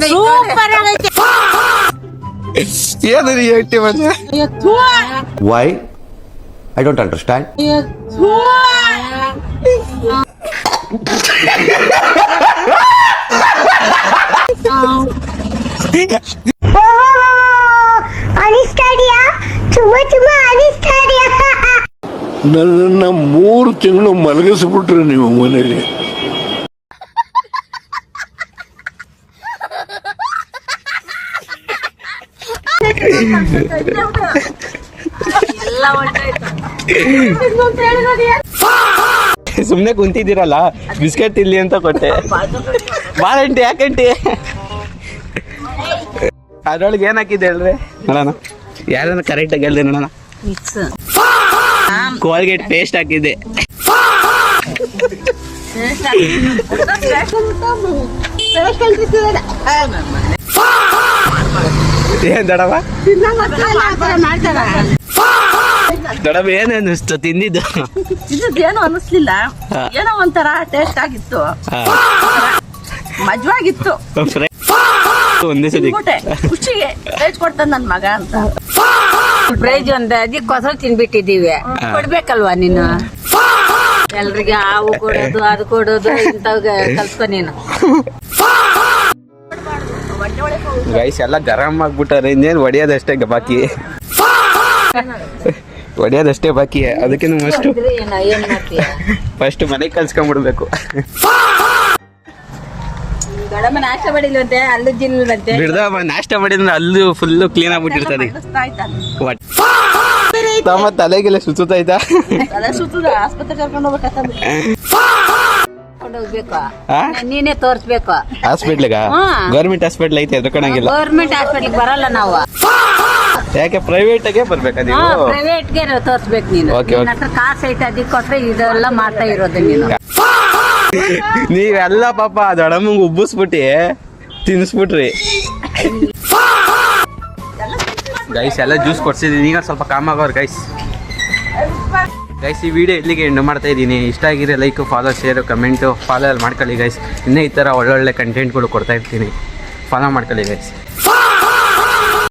Super ಆಗೈತೆ. ಏನು ಹೇಳ್ತಿ ಮತ್ತೆ? Why? I don't understand. ಅನಿಸ್ತಾಡಿಯಾ? ತುಂಬಾ ಅನಿಸ್ತಾಡಿಯಾ? ನನ್ನ 3 ತಿಂಗಳು ಮಲಗಿಸ್ಬಿಟ್ರಿ ನೀವು ಮನೇಲಿ. ಸುಮ್ನೆ ಕುಂತಿದ್ದೀರಲ್ಲ ಬಿಸ್ಕೆಟ್ ತಿನ್ಲಿ ಅಂತ ಕೊಟ್ಟೆ. ಬಾಳಂಟಿ ಯಾಕಂಟಿ ಅದ್ರೊಳಗೆ ಏನ್ ಹಾಕಿದ್ದೆ ಹೇಳ್ರಿ ನೋಡೋಣ. ಯಾರನ್ನ ಕರೆಕ್ಟ್ ಆಗಿ ಹೇಳ್ದೆ ನೋಡೋಣ. ಕೋಲ್ಗೇಟ್ ಪೇಸ್ಟ್ ಹಾಕಿದ್ದೆ. ಏನ್ ದಡವ ದಡವ ಏನ್ ಅನ್ನಿಸ್ತು ತಿಂದಿದ್ದು? ಏನು ಅನ್ನಿಸ್ಲಿಲ್ಲ, ಏನೋ ಒಂಥರ ಟೇಸ್ಟ್ ಆಗಿತ್ತು, ಮಜವಾಗಿತ್ತು. ಒಂದೇ ಸತಿ ಖುಷಿಗೆ ಪ್ರೈಜ್ ಕೊಡ್ತಾನ ನನ್ ಮಗ ಅಂತ. ಪ್ರೈಜ್ ಒಂದ್ ಅದಕ್ಕೋಸ್ಕರ ತಿನ್ಬಿಟ್ಟಿದೀವಿ. ಕೊಡ್ಬೇಕಲ್ವಾ ನೀನು? ಎಲ್ರಿಗೆ ಹಾವು ಕೊಡೋದು ಅದು ಕೊಡೋದು ಇಂಥವ್ ಕಲ್ಸ್ಕೊ ನೀನು. ಗೈಸ್ ಎಲ್ಲ ಗರಂ ಆಗ್ಬಿಟ್ಟಾರೆ. ಇನ್ನೇನು ಹೊಡಿಯೋದಷ್ಟೇ ಬಾಕಿ, ಹೊಡಿಯೋದಷ್ಟೇ ಬಾಕಿ. ಅದಕ್ಕೆ ಫಸ್ಟ್ ಮನೆಗೆ ಕಲ್ಸ್ಕೊಂಡ್ಬಿಡ್ಬೇಕು. ದೊಡ್ಡಮ್ಮ ನಾಷ್ಟ ಮಾಡಿಲ್ವಂತೆ, ಅಲ್ಲು ಜಿಲ್ವಂತೆ. ಬಿಡ್ದ ನಾಷ್ಟ ಮಾಡಿದ್ರೆ ಅಲ್ಲೂ ಫುಲ್ಲು ಕ್ಲೀನ್ ಆಗ್ಬಿಟ್ಟಿರ್ತದೆ. ತಮ್ಮ ತಲೆಗೆಲ್ಲ ಸುತ್ತೈತಾ? ತಲೆ ಸುತ್ತದ ಆಸ್ಪತ್ರೆ ಕರ್ಕೊಂಡು ಹೋಗ್ಬೇಕು, ನೀನೇ ತೋರ್ಸ್ಬೇಕು. ಹಾಸ್ಪಿಟ್ಲಿಗ? ಗೌರ್ಮೆಂಟ್ ಹಾಸ್ಪಿಟ್ಲ್ ಐತೆ ಎದ್ಕೊಂಡಂಗಿಲ್ಲ. ಗೌರ್ಮೆಂಟ್ ಹಾಸ್ಪಿಟ್ಲಿಗೆ ಬರಲ್ಲ ನಾವು. ಯಾಕೆ ಪ್ರೈವೇಟ್ ಆಗೆ ಬರ್ಬೇಕಾ ನೀವು? ಪ್ರೈವೇಟ್ಗೆ ತೋರ್ಸ್ಬೇಕು ನೀನು. ನಿನ್ನ ಹತ್ರ ಕಾಸು ಐತೆ, ಅದಕ್ಕೋಸ್ಕರ ಇದೆಲ್ಲ ಮಾಡ್ತಾ ಇರೋದು ನೀನು. ನೀವೆಲ್ಲ ಪಾಪ ದೊಡಮ್ಮಂಗ್ ಉಬ್ಬಿಸ್ಬಿಟ್ಟಿ ತಿನ್ನಿಸ್ಬಿಟ್ರಿ. ಗೈಸ್ ಎಲ್ಲ ಜ್ಯೂಸ್ ಕೊಡ್ಸಿದೀನಿ, ಈಗ ಸ್ವಲ್ಪ ಕಾಮ್ ಆಗೋರು ಗೈಸ್. ಈ ವಿಡಿಯೋ ಇಲ್ಲಿಗೆ ಎಂಡ್ ಮಾಡ್ತಾ ಇದ್ದೀನಿ. ಇಷ್ಟ ಆಗಿದ್ರೆ like, follow, share, comment follow ಎಲ್ಲ ಮಾಡ್ಕೊಳ್ಳಿ ಗೈಸ್. ಇನ್ನೇ ಈ ಥರ ಒಳ್ಳೊಳ್ಳೆ ಕಂಟೆಂಟ್ಗಳು ಕೊಡ್ತಾ ಇರ್ತೀನಿ. ಫಾಲೋ ಮಾಡ್ಕೊಳ್ಳಿ ಗೈಸ್.